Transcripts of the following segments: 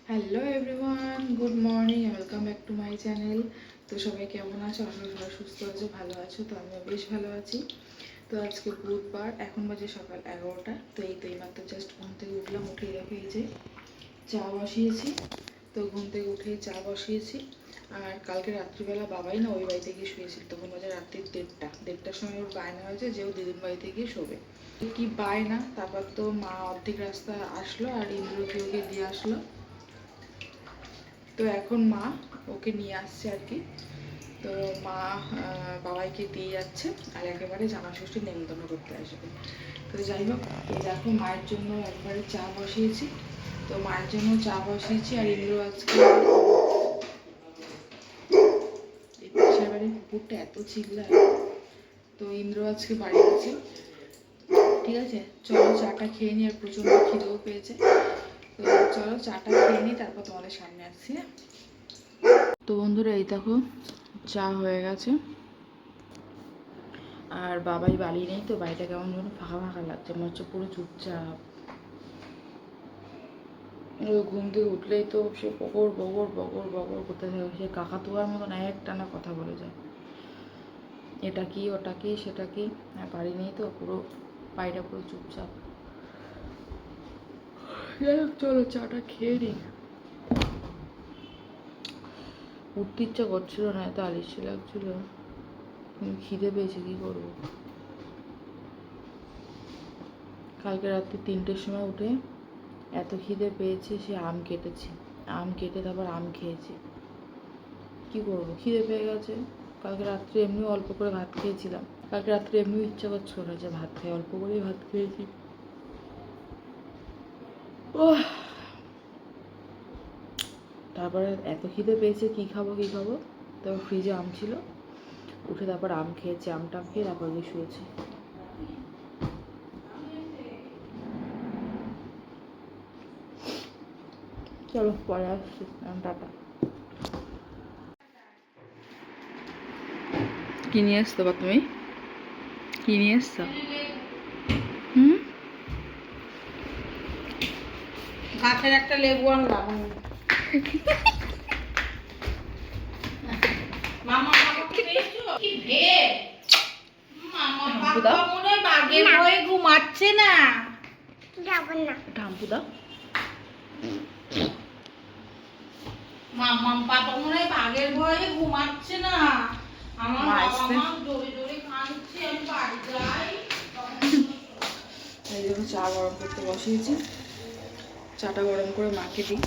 Hello everyone, good morning, welcome back to my channel. তো সবাই কেমন আছো? আশা করি সবাই সুস্থ আছো, ভালো আছো। তো আমিও বেশ ভালো আছি। তো আজকে বুধবার, এখন বাজে সকাল 11টা। তো এইমাত্র জাস্ট ঘুম থেকে উঠলাম। উঠেই দেখো এই যে চা বসিয়েছি। তো ঘুম থেকে উঠেই চা বসিয়েছি। আর কালকে রাত্রিবেলা বাবাই না ওই বাড়িতে গিয়ে শুয়েছিল। তখন বাজে রাত্রির 1:30টার সময় ওর বায়না হয়েছে যে ও দিদির বাড়িতে গিয়ে শোবে। কি বায়না! তারপর তো মা অর্ধেক রাস্তা আসলো আর ইন্দ্রকে ওকে দিয়ে আসলো। তো এখন মা ওকে নিয়ে আসছে আর কি। তো মা বাবাইকে দিয়ে যাচ্ছে আর একেবারে জামা ষষ্ঠীর নেমন্তন্ন করতে আসবে। তো যাই হোক, তো দেখো মায়ের জন্য একবারে চা বসিয়েছি। তো মায়ের জন্য চা বসিয়েছি আর ইন্দ্র আজকে এই পাশের বাড়ির কুকুরটা এত চিল্লায়। তো ইন্দ্র আজকে বাড়ি আছে। ঠিক আছে, চলো চাটা খেয়ে নিই, আর প্রচণ্ড খিদেও পেয়েছে। তো চলো চাটা খেয়ে নিই, তারপর তোমাদের সামনে আসছি। হ্যাঁ, তো বন্ধুরা এই দেখো চা হয়ে গেছে। আর বাবাই বাড়ি নেই, তো বাড়িটা কেমন যেন ফাঁকা ফাঁকা লাগছে, মনে হচ্ছে পুরো চুপচাপ। ঘুম থেকে উঠলেই তো সে বগর বগর বগর বগর করতে থাকে, সে কাকাতুয়ার মতন একটানা কথা বলে যায়, এটা কি ওটা কি সেটা কি। আর বাড়ি নেই তো পুরো বাড়িটা পুরো চুপচাপ। চলো চাটা খেয়ে নিই। উঠতে ইচ্ছা করছিল না, এত আলিস্যি লাগছিল, খিদে পেয়েছে, কি করবো। কালকে রাত্রি 3টের সময় উঠে এত খিদে পেয়েছে, সে আম কেটেছি, আম কেটে তারপর আম খেয়েছি। কি করবো, খিদে পেয়ে গেছে। কালকে রাত্রে এমনি অল্প করে ভাত খেয়েছিলাম। কালকে রাত্রে এমনি ইচ্ছা করছিল না যে ভাত খাই, অল্প করেই ভাত খেয়েছি। ও, তারপরে এত খিদে পেয়েছে, কি খাবো। তারপর ফ্রিজে আম ছিল, উঠে তারপর আম খেয়েছি, আমটা খেয়ে তারপর গিয়ে শুয়েছি। চলো পরে আসছি, টাটা। কি নিয়ে আসতো বা তুমি? কি নিয়ে এসছো? গাছের একটা লেবু আনলাম। মামা বাবাকে পেয়েছো? কি ভেদ! মামা বাবা মনে হয় বাঘের ভয়ে ঘুমাচ্ছে না। যাবো না, ঢাম্পু দাও। মামা বাবা মনে হয় বাঘের ভয়ে ঘুমাচ্ছে না। আমার বাবা মা জোরে জোরে কাঁদছে, আমি বাড়ি যাই। এই জন্য চা গরম করতে বসিয়েছি। চাটা গরম করে মাকে দিই।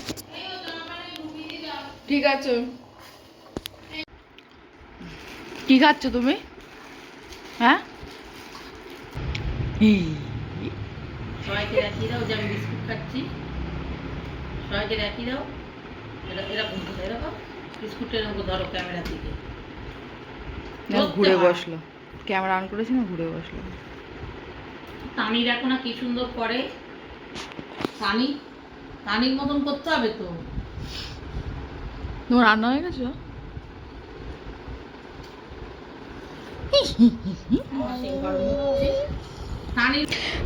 ঠিক আছে। কি খাচ্ছ তুমি? হ্যাঁ, সবাইকে রাখিয়ে দাও যে আমি বিস্কুট খাচ্ছি। সবাইকে রাখিয়ে দাও। এরকম এরকম বিস্কুটের মতো ধরো ক্যামেরা দিকে। ঘুরে বসলো, ক্যামেরা অন করেছি না, ঘুরে বসলো। তানি দেখো না কি সুন্দর করে। তানির মতন করতে হবে তো। তোমার রান্না হয়ে গেছে?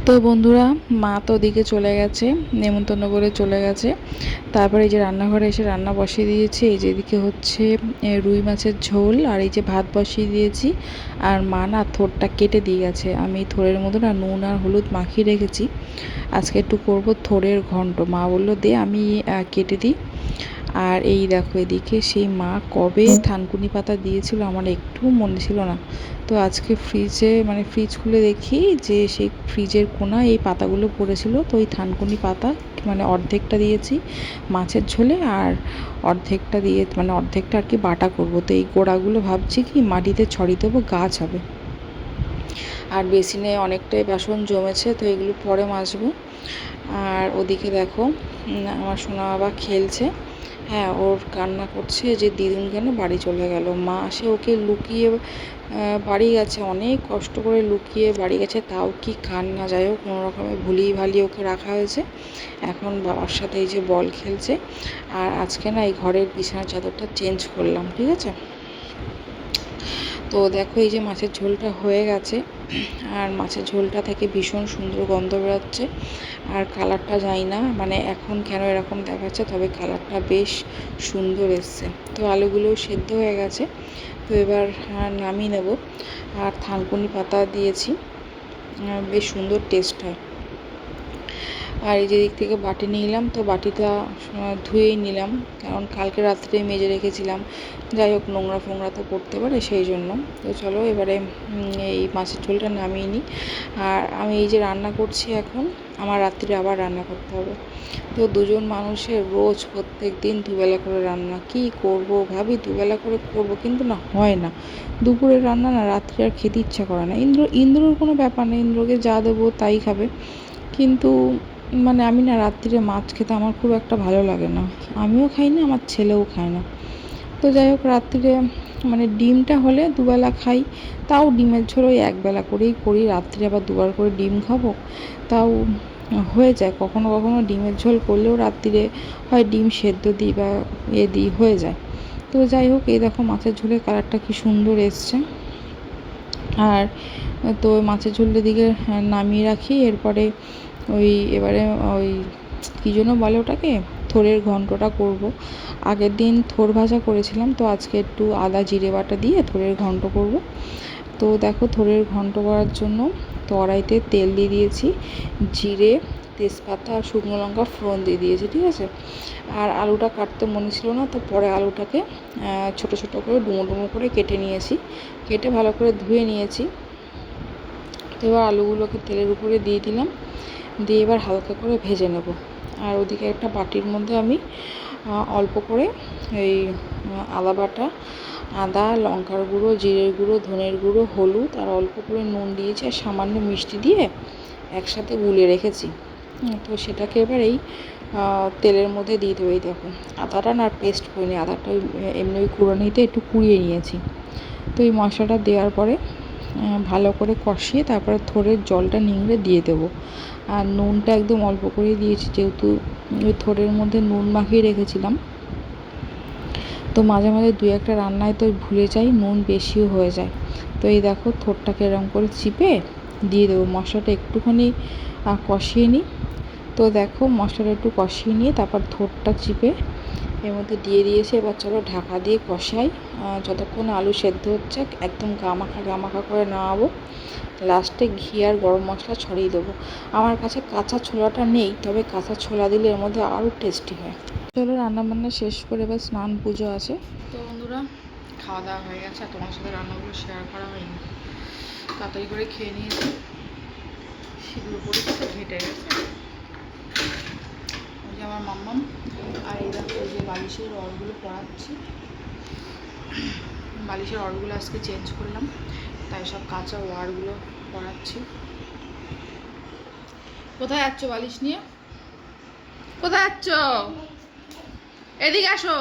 তো বন্ধুরা, মা তো ওদিকে চলে গেছে, নেমন্তন্ন করে চলে গেছে। তারপরে এই যে রান্নাঘরে এসে রান্না বসিয়ে দিয়েছি। এই যে এদিকে হচ্ছে রুই মাছের ঝোল, আর এই যে ভাত বসিয়ে দিয়েছি। আর মা না থোড়টা কেটে দিয়ে গেছে, আমি থোড়ের মধ্যে না নুন আর হলুদ মাখিয়ে রেখেছি। আজকে একটু করব থোড়ের ঘন্ট। মা বললো দে আমি কেটে দিই। আর এই দেখো এদিকে সেই মা কবে থানকুনি পাতা দিয়েছিল আমার একটু মনে ছিল না। তো আজকে ফ্রিজ খুলে দেখি যে সেই ফ্রিজের কোনায় এই পাতাগুলো পড়েছিল। তো ওই থানকুনি পাতা অর্ধেকটা দিয়েছি মাছের ঝোলে, আর অর্ধেকটা আর কি বাটা করব। তো এই গোড়াগুলো ভাবছি কি মাটিতে ছড়িয়ে দেবো, গাছ হবে। আর বেসিনে অনেকটাই বাসন জমেছে, তো এগুলো পরে মাজবো। আর ওদিকে দেখো আমার সোনা বাবা খেলছে। হ্যাঁ, ওর কান্না করছে যে দিদুন কেন বাড়ি চলে গেল। মা সে ওকে লুকিয়ে বাড়ি গেছে, অনেক কষ্ট করে লুকিয়ে বাড়ি গেছে, তাও কি কান্না। যাই হোক, কোনো রকমে ভুলিয়ে ভালিয়ে ওকে রাখা হয়েছে। এখন বাবার সাথে এই যে বল খেলছে। আর আজকে না এই ঘরের বিছানার চাদরটা চেঞ্জ করলাম, ঠিক আছে। তো দেখো এই যে মাছের ঝোলটা হয়ে গেছে। আর মাছের ঝোলটা থেকে ভীষণ সুন্দর গন্ধ বেরোচ্ছে। আর কালারটা জানি না মানে এখন কেন এরকম দেখাচ্ছে, তবে কালারটা বেশ সুন্দর এসছে। তো আলুগুলোও সেদ্ধ হয়ে গেছে, তো এবার নামিয়ে নেব। আর থানকুনি পাতা দিয়েছি, বেশ সুন্দর টেস্ট হয়। আর এই যে দিক থেকে বাটি নিলাম, তো বাটিটা ধুয়েই নিলাম, কারণ কালকে রাত্রে মেজে রেখেছিলাম। যাই হোক, নোংরা ফোংরা তো পড়তে পারে, সেই জন্য। তো চলো এবারে এই মাছের ঝোলটা নামিয়ে নিই। আর আমি এই যে রান্না করছি এখন, আমার রাত্রে আবার রান্না করতে হবে। তো দুজন মানুষের রোজ প্রত্যেক দিন দুবেলা করে রান্না, কি করব ভাবি দুবেলা করে করব, কিন্তু না হয় না। দুপুরের রান্না না রাত্রে আর খেতে ইচ্ছা করে না। ইন্দ্রর কোনো ব্যাপার নেই, ইন্দ্রকে যা দেবো তাই খাবে, কিন্তু মানে আমি না রাত্রিরে মাছ খেতে আমার খুব একটা ভালো লাগে না। আমিও খাই না, আমার ছেলেও খায় না। তো যাই হোক, রাত্রিরে মানে ডিমটা হলে দুবেলা খাই, তাও ডিমের ঝোল ওই একবেলা করেই করি। রাত্রে আবার দুবার করে ডিম খাবো, তাও হয়ে যায়। কখনো কখনো ডিমের ঝোল করলেও রাত্রিরে হয় ডিম সেদ্ধ দিই বা দিই, হয়ে যায়। তো যাই হোক, এই দেখো মাছের ঝোলের কালারটা কি সুন্দর এসছে। আর তো মাছের ঝোলের দিকে নামিয়ে রাখি। এরপরে এবারে ওই কী জন্য বলে ওটাকে, থোড়ের ঘন্টটা করব। আগের দিন থোড় ভাজা করেছিলাম, তো আজকে একটু আদা জিরে বাটা দিয়ে থোড়ের ঘন্ট করব। তো দেখো, থোড়ের ঘন্ট করার জন্য কড়াইতে তেল দিয়ে দিয়েছি, জিরে, তেজপাতা আর শুকনো লঙ্কা ফোড়ন দিয়ে দিয়েছি, ঠিক আছে। আর আলুটা কাটতে মনে ছিল না, তো পরে আলুটাকে ছোট ছোট করে ডুমো ডুমো করে কেটে নিয়েছি, কেটে ভালো করে ধুয়ে নিয়েছি। তো এবার আলুগুলোকে তেলের উপরে দিয়ে দিলাম, দিয়ে এবার হালকা করে ভেজে নেব। আর ওদিকে একটা বাটির মধ্যে আমি অল্প করে এই আদা বাটা, আদা, লঙ্কার গুঁড়ো, জিরের গুঁড়ো, ধনের গুঁড়ো, হলুদ আর অল্প করে নুন দিয়েছি, আর সামান্য মিষ্টি দিয়ে একসাথে গুলিয়ে রেখেছি। তো সেটাকে এবার এই তেলের মধ্যে দিয়ে দেবো। এই দেখো, আদাটা না পেস্ট করিনি, আদাটা এমনি ওই কুড়ানিতে একটু কুড়িয়ে নিয়েছি। তো এই মশলাটা দেওয়ার পরে ভালো করে কষিয়ে তারপরে থোড়ের জলটা নিংড়ে দিয়ে দেবো। আর নুনটা একদম অল্প করে দিয়েছি, যেহেতু ওই থোড়ের মধ্যে নুন মাখিয়ে রেখেছিলাম। তো মাঝে মাঝে দুই একটা রান্নায় তো ভুলে যাই, নুন বেশিও হয়ে যায়। তো এই দেখো, থোড়টাকে এরকম করে চিপে দিয়ে দেবো। মশলাটা একটুখানি কষিয়ে নিই। তো দেখো, মশলাটা একটু কষিয়ে নিয়ে তারপর থোড়টা চিপে এর মধ্যে দিয়ে দিয়েছি। এবার চলো ঢাকা দিয়ে কষাই যতক্ষণ আলু সেদ্ধ হচ্ছে, একদম গামাখা করে নামাবো। লাস্টে ঘি আর গরম মশলা ছড়িয়ে দেবো। আমার কাছে কাঁচা ছোলাটা নেই, তবে কাঁচা ছোলা দিলে এর মধ্যে আরও টেস্টি হয়। চলো রান্নাবান্না শেষ করে এবার স্নান পুজো আছে। তো বন্ধুরা, খাওয়া দাওয়া হয়ে গেছে, আর তোমার সাথে রান্নাগুলো শেয়ার করা হয়নি। তাড়াতাড়ি করে খেয়ে নিয়েছি, সিঁদুর পরিষ্কার ঘেটে গেছে। ওই যে আমার মাম্মাম, আর এই দেখো এই যে বালিশের রডগুলো পরাচ্ছি। বালিশের রডগুলো আজকে চেঞ্জ করলাম, তাই সব কাঁচা ওয়ারগুলো পরাচ্ছি। কোথায় যাচ্ছ বালিশ নিয়ে? কোথায় যাচ্ছ? এদিকে আসো।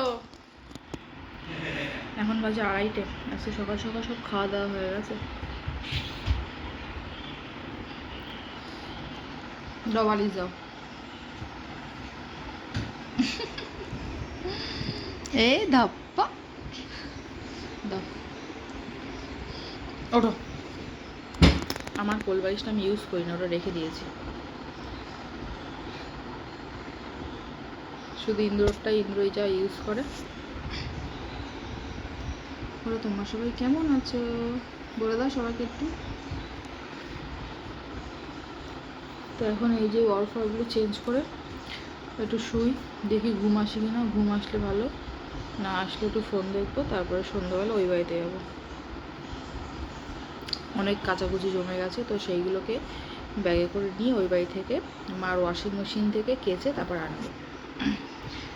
এখন বাজে 2:30। আজকে সকাল সকাল সব খাওয়া দাওয়া হয়ে গেছে। দাও বালিশ দাও। এই ধাপ্পা দাও, ওঠো। আমার কোল বালিশটা আমি ইউজ করি না, ওটা রেখে দিয়েছি। শুধু ইন্দ্রটাই, ইন্দ্রই যা ইউজ করে। বলো তোমরা সবাই কেমন আছো, বলে দাও সবাইকে একটু। তো এখন এই যে ওয়ারফারগুলো চেঞ্জ করে একটু শুই, দেখি ঘুম আসে কিনা। ঘুম আসলে ভালো, না আসলে একটু ফোন দেখবো, তারপরে সন্ধ্যাবেলা ওই বাড়িতে যাবো। অনেক কাচাকুচি জমে গেছে, তো সেইগুলোকে ব্যাগে করে নিয়ে ওই বাড়ি থেকে মার ওয়াশিং মেশিন থেকে কেচে তারপর আনবো।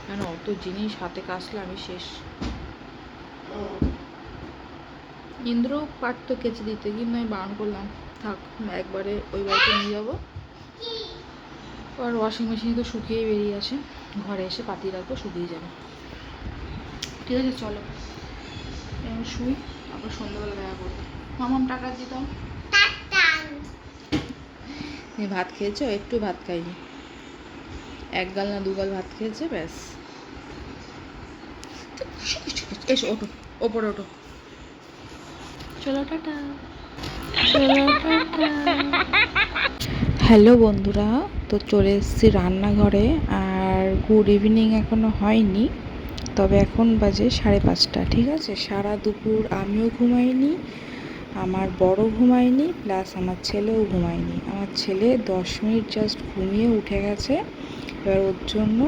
কেন অত জিনিস হাতে কাচলে আমি শেষ। ইন্দ্র পারতো কেচে দিতে, কিন্তু আমি বারণ করলাম, থাক একবারে ওই বাড়িতে নিয়ে যাবো। আর ওয়াশিং মেশিনে তো শুকিয়েই বেরিয়ে আসে, ঘরে এসে পাতিয়ে রাখবো, শুকিয়ে যাবে। ঠিক আছে চলো এখন শুই, আবার সন্ধ্যাবেলা দেখা করবো। মামাম টাকা দিতাম। তুমি ভাত খেয়েছো? একটু ভাত খাইনি, 1 গাল না 2 গাল ভাত খেয়েছে, ব্যাস। এসো ওঠো, ওপরে ওঠো, চলো টাটা। হ্যালো বন্ধুরা, তো চলে এসেছি রান্নাঘরে। আর গুড ইভিনিং এখনো হয়নি, তবে এখন বাজে 5:30। ঠিক আছে, সারা দুপুর আমিও ঘুমাইনি, আমার বড় ঘুমায়নি, প্লাস আমার ছেলেও ঘুমায়নি। আমার ছেলে 10 মিনিট জাস্ট ঘুমিয়ে উঠে গেছে। এবার ওর জন্য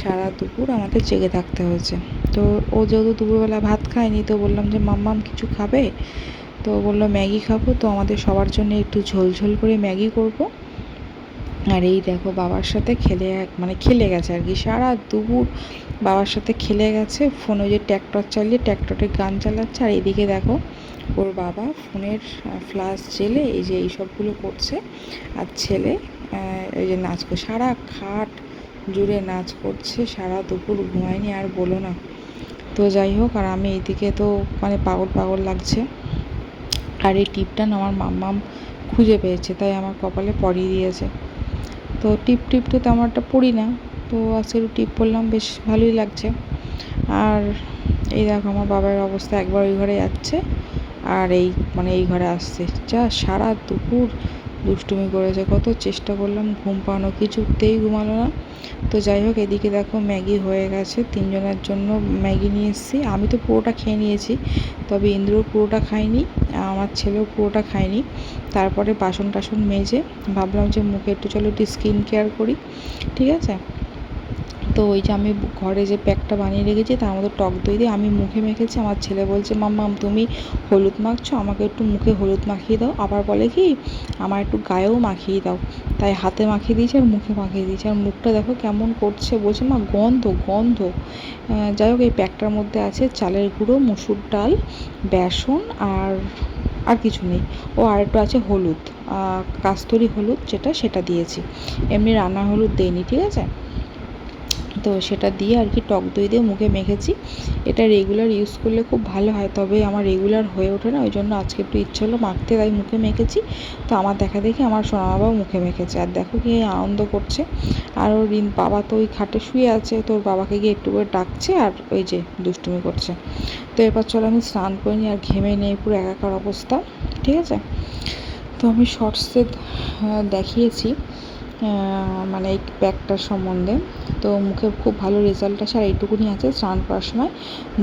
সারা দুপুর আমাকে জেগে থাকতে হয়েছে। তো ও যেহেতু দুপুরবেলা ভাত খায়নি, তো বললাম যে মাম্মাম কিছু খাবে? তো বললো ম্যাগি খাবো। তো আমাদের সবার জন্য একটু ঝোল ঝোল করে ম্যাগি করব। আর এই দেখো বাবার সাথে খেলে গেছে আর কি, সারা দুপুর বাবার সাথে খেলে গেছে। ফোনে যে ট্র্যাক্টর চালিয়ে ট্র্যাক্টরের গান চালাচ্ছে। আর এদিকে দেখো ওর বাবা ফোনের ফ্ল্যাশ জেলে এই যে এইসবগুলো করছে। আর ছেলে এই যে নাচ করছে, সারা খাট জুড়ে নাচ করছে, সারা দুপুর ঘুমায়নি আর বলো না। তো যাই হোক, আর আমি এইদিকে তো পাগল পাগল লাগছে। আর এই টিপটা না আমার মাম্মাম খুঁজে পেয়েছে, তাই আমার কপালে পরিয়ে দিয়েছে। তো টিপ তো তেমন একটা পড়ি না, তো আজকে একটু টিপ পরলাম, বেশ ভালোই লাগছে। আর এই দেখো আমার বাবার অবস্থা, একবার ওই ঘরে যাচ্ছে আর এই ঘরে আসছে। যা সারা দুপুর দুষ্টুমি করেছে, কত চেষ্টা করলাম ঘুম পাড়ানো, কিছুতেই ঘুমালো না। তো যাই হোক, এদিকে দেখো ম্যাগি হয়ে গেছে, 3 জনের জন্য ম্যাগি নিয়ে এসেছি। আমি তো পুরোটা খেয়ে নিয়েছি, তবে ইন্দ্র পুরোটা খায়নি, আমার ছেলেও পুরোটা খায়নি। তারপরে বাসন টাসন মেজে ভাবলাম যে মুখে চলো একটু স্কিন কেয়ার করি। ঠিক আছে, তো ওই যে আমি ঘরে যে প্যাকটা বানিয়ে রেখেছি তার মধ্যে টক দই দিয়ে আমি মুখে মেখেছি। আমার ছেলে বলছে মাম্মাম তুমি হলুদ মাখছো, আমাকে একটু মুখে হলুদ মাখিয়ে দাও। আবার বলে কি আমার একটু গায়েও মাখিয়ে দাও। তাই হাতে মাখিয়ে দিয়েছি আর মুখে মাখিয়ে দিয়েছি। আর মুখটা দেখো কেমন করছে, বলছে মা গন্ধ গন্ধ। যাই হোক, এই প্যাকটার মধ্যে আছে চালের গুঁড়ো, মুসুর ডাল, বেসন আর কিছু নেই। আর একটু আছে হলুদ, কাস্তুরি হলুদ সেটা দিয়েছি, এমনি রান্নার হলুদ দেইনি। ঠিক আছে, তো সেটা দিয়ে আর কি টক দই দিয়ে মুখে মেখেছি। এটা রেগুলার ইউজ করলে খুব ভালো হয়, তবে আমার রেগুলার হয়ে ওঠে না, ওই জন্য আজকে একটু ইচ্ছে হলো মাখতে, তাই মুখে মেখেছি। তো আমার দেখা দেখি আমার সোনা বাবাও মুখে মেখেছে, আর দেখো কি আনন্দ করছে। আর ওর বাবা তো ওই খাটে শুয়ে আছে, তো ওর বাবাকে গিয়ে একটু করে ডাকছে আর ওই যে দুষ্টুমি করছে। তো এরপর চলো আমি স্নান করে নিই, আর ঘেমে নেই, পুরো একাকার অবস্থা। ঠিক আছে, তো আমি শর্টসে দেখিয়েছি এই প্যাকটার সম্বন্ধে। তো মুখে খুব ভালো রেজাল্ট আসে। আর এইটুকুনি আছে, স্নান করার সময়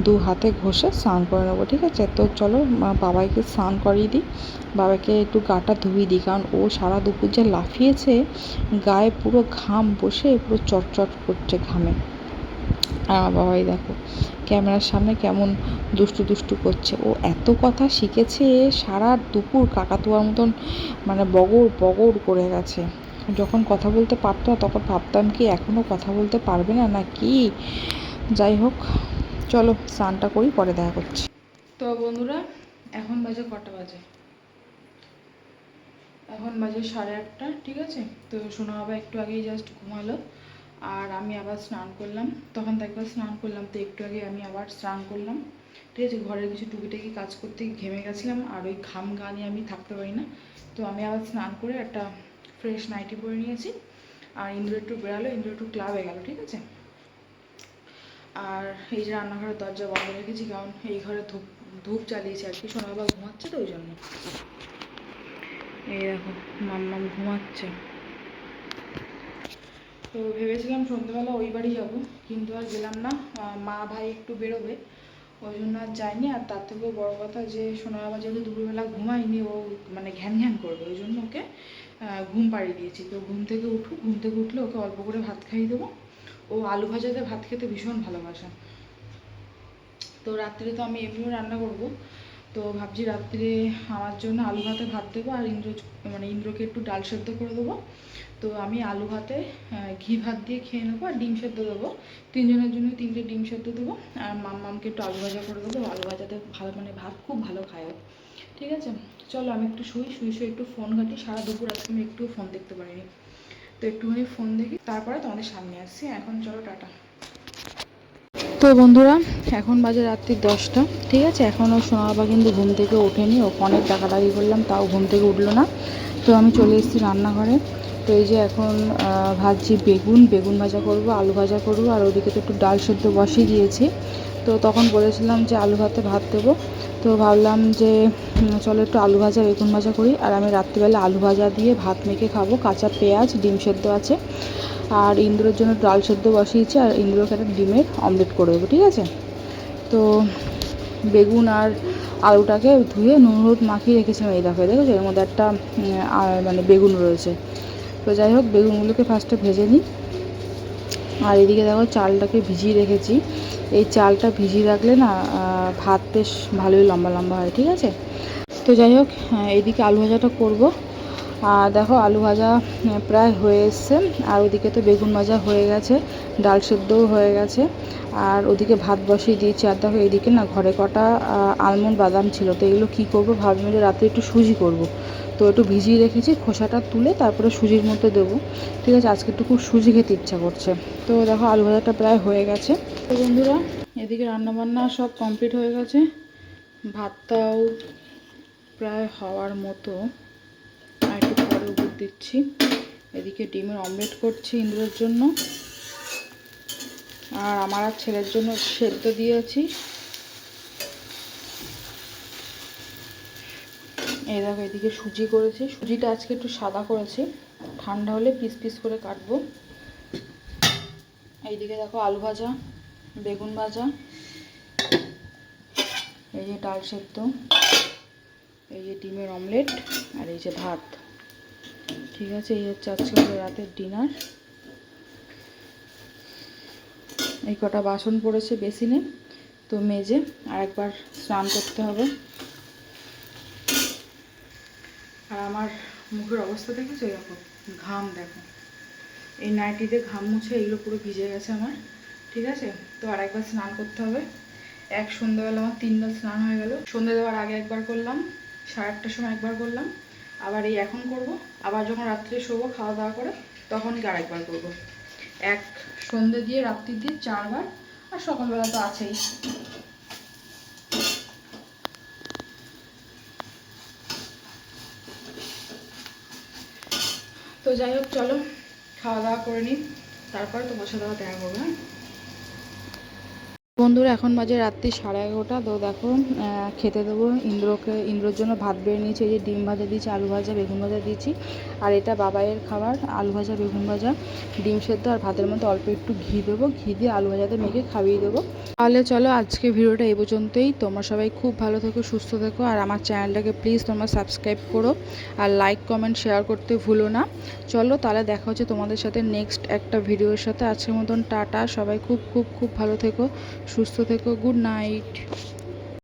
2 হাতে ঘষে স্নান করে নেবো। ঠিক আছে, তো চলো বাবাইকে স্নান করিয়ে দিই, বাবাকে একটু গাটা ধুয়ে দিই, কারণ ও সারা দুপুর যে লাফিয়েছে, গায়ে পুরো ঘাম বসে পুরো চটচট করছে ঘামে। আর আমার বাবাই দেখো ক্যামেরার সামনে কেমন দুষ্টু করছে। ও এত কথা শিখেছে, সারা দুপুর কাকাতুয়ার মতন বগর বগর করে গেছে। যখন কথা বলতে পারতো না তখন ভাবতাম কি এখনও কথা বলতে পারবে না কি। যাই হোক, চলো স্নানটা করি, পরে দেখা করছি। তো বন্ধুরা, এখন বাজে কটা বাজে? এখন বাজে 8:30। ঠিক আছে, তো সোনা বাবা একটু আগেই জাস্ট ঘুমালো, আর আমি আবার স্নান করলাম। তখন তো একবার স্নান করলাম, তো একটু আগে আমি আবার স্নান করলাম। ঠিক আছে, ঘরের কিছু টুকিটাকি কাজ করতে ঘেমে গেছিলাম, আর ওই ঘাম গা নিয়ে আমি থাকতে পারি না। তো আমি আবার স্নান করে একটা ফ্রেশ নাইটি পরে নিয়েছি। আর ইন্দ্র একটু বেরালো, ইন্দ্র একটু ক্লাবে গেল। ঠিক আছে, আর এই যে রান্নাঘরের দরজা বন্ধ রেখেছি, কারণ এই ঘরে ধূপ জ্বালিয়েছি আর কি, সোনা বাবা ঘুমাচ্ছে তো ওই জন্য। এই দেখো মাম্মাম ঘুমাচ্ছে। তো ভেবেছিলাম সন্ধ্যেবেলা ওই বাড়ি যাবো, কিন্তু আর গেলাম না। মা ভাই একটু বেরোবে, ওই জন্য আর যাইনি। আর তার থেকেও বড় কথা যে সোনা বাবা যেহেতু দুপুরবেলা ঘুমায়নি, ও ঘ্যান ঘ্যান করবে, ওই জন্য ওকে ঘুম পাড়িয়ে দিয়েছি। তো ঘুম থেকে উঠলে ওকে অল্প করে ভাত খাইয়ে দেবো। ও আলু ভাজাতে ভাত খেতে ভীষণ ভালোবাসে। তো রাত্রে তো আমি এমনিও রান্না করব, তো ভাবছি রাত্রে আমার জন্য আলু ভাতে ভাত দেবো, আর ইন্দ্রকে একটু ডাল সেদ্ধ করে দেবো। তো আমি আলু ভাতে ঘি ভাত দিয়ে খেয়ে নেবো, আর ডিম সেদ্ধ দেবো। 3 জনের জন্য 3টে ডিম সেদ্ধ দেবো, আর মামকে একটু আলু ভাজা করে দেবো। আলু ভাজাতে ভালো ভাত খুব ভালো খায়। ঠিক আছে, চলো আমি একটু শুয়ে একটু ফোন ঘাঁটি। সারা দুপুর আজকে আমি একটু ফোন দেখতে পারিনি, তো একটুখানি ফোন দেখি, তারপরে তোমাদের সামনে আসছি। এখন চলো টাটা। তো বন্ধুরা, এখন বাজে রাত্রি 10টা। ঠিক আছে, এখনও সোনা বাবা কিন্তু ঘুম থেকে ওঠেনি, ওকে অনেক ডাকাডাকি করলাম, তাও ঘুম থেকে উঠলো না। তো আমি চলে এসেছি রান্নাঘরে। তো এই যে এখন ভাজছি বেগুন ভাজা করব, আলু ভাজা করব, আর ওদিকে তো একটু ডাল সেদ্ধ বসিয়ে দিয়েছি। তো তখন বলেছিলাম যে আলু ভাতে ভাত দেবো, তো ভাবলাম যে চলো একটু আলু ভাজা বেগুন ভাজা করি। আর আমি রাত্রিবেলা আলু ভাজা দিয়ে ভাত মেখে খাবো, কাঁচা পেঁয়াজ, ডিম সেদ্ধ আছে। আর ইন্দ্রের জন্য ডাল সেদ্ধ বসিয়েছি, আর ইন্দ্রকে একটা ডিমের অমলেট করে দেবো, ঠিক আছে। তো বেগুন আর আলুটাকে ধুয়ে নুন হলুদ মাখিয়ে রেখেছিলাম, এই দেখো দেখেছো এর মধ্যে একটা মানে বেগুন রয়েছে। তো যাই হোক, বেগুনগুলোকে ফার্স্টে ভেজে নিই। আর এদিকে দেখো চালটাকে ভিজিয়ে রেখেছি। এই চালটা ভিজিয়ে রাখলে না ভাত বেশ ভালোই লম্বা লম্বা হয়, ঠিক আছে। তো যাই হোক, এইদিকে আলু ভাজাটা করব। আর দেখো আলু ভাজা প্রায় হয়ে এসছে। আর ওদিকে তো বেগুন ভাজা হয়ে গেছে, ডাল সেদ্ধও হয়ে গেছে। আর ওদিকে ভাত বসিয়ে দিয়েছি। আর দেখো এইদিকে না ঘরে কটা আলমন্ড বাদাম ছিল, তো এগুলো কী করবো ভাবলাম যে রাতে একটু সুজি করব। তো একটু ভিজিয়ে রেখেছি, খোসাটা তুলে তারপরে সুজির মধ্যে দেবো, ঠিক আছে। আজকে একটু খুব সুজি খেতে ইচ্ছা করছে। তো দেখো আলু ভাজাটা প্রায় হয়ে গেছে। তো বন্ধুরা, এদিকে রান্নাবান্না সব কমপ্লিট হয়ে গেছে, ভাতটাও প্রায় হওয়ার মতো। আর একটু পরে উপর দিচ্ছি। এদিকে ডিমের অমলেট করছি ইন্দ্রের জন্য, আর আমার আর ছেলের জন্য সেদ্ধ দিয়েছি। এই দেখো এদিকে সুজি করেছি, সুজিটা আজকে একটু সাদা করেছি, ঠান্ডা হলে পিস পিস করে কাটবো। এইদিকে দেখো আলু ভাজা, বেগুন ভাজা, এই যে ডাল সেদ্ধ, এই যে ডিমের অমলেট, আর এই যে ভাত, ঠিক আছে। এই হচ্ছে আজকে রাতের ডিনার। এই কটা বাসন পড়েছে বেসিনে, তো মেজে আর একবার স্নান করতে হবে। আর আমার মুখের অবস্থা দেখেছো, এরকম ঘাম দেখো, এই নাইটিতে ঘাম মুছে এগুলো পুরো ভিজে গেছে আমার, ঠিক আছে। তো আর একবার স্নান করতে হবে। সন্ধ্যাবেলা আমার 3বার স্নান হয়ে গেল। সন্ধ্যে দেওয়ার আগে একবার করলাম, 8:30টার সময় একবার করলাম, আবার এই এখন করব, আবার যখন রাত্রে শোবো খাওয়া দাওয়া করে তখন কি আরেকবার করবো। সন্ধ্যে দিয়ে রাত্রি দিয়ে 4বার, আর সকালবেলা তো আছেই। তো যাই হোক, চলো খাওয়া দাওয়া করে নিই, তারপর তোমার সাথে দেখা করবো। হ্যাঁ বন্ধুরা, এখন বাজে রাত্রি 11:30। তো দেখো খেতে দেবো ইন্দ্রর জন্য ভাত বেড়ে নিয়েছি। এই যে ডিম ভাজা দিয়েছি, আলু ভাজা, বেগুন ভাজা দিয়েছি। আর এটা বাবাইয়ের খাবার, আলু ভাজা, বেগুন ভাজা, ডিম সেদ্ধ, আর ভাতের মধ্যে অল্প একটু ঘি দেবো, ঘি দিয়ে আলু ভাজাতে মেখে খাইয়ে দেবো। তাহলে চলো আজকে ভিডিওটা এই পর্যন্তই। তোমরা সবাই খুব ভালো থেকো, সুস্থ থেকো। আর আমার চ্যানেলটাকে প্লিজ তোমরা সাবস্ক্রাইব করো, আর লাইক কমেন্ট শেয়ার করতে ভুলো না। চলো তাহলে দেখা হচ্ছে তোমাদের সাথে নেক্সট একটা ভিডিওর সাথে। আজকের মতন টাটা, সবাই খুব খুব খুব ভালো থেকো, সুস্থ থেকো, গুড নাইট।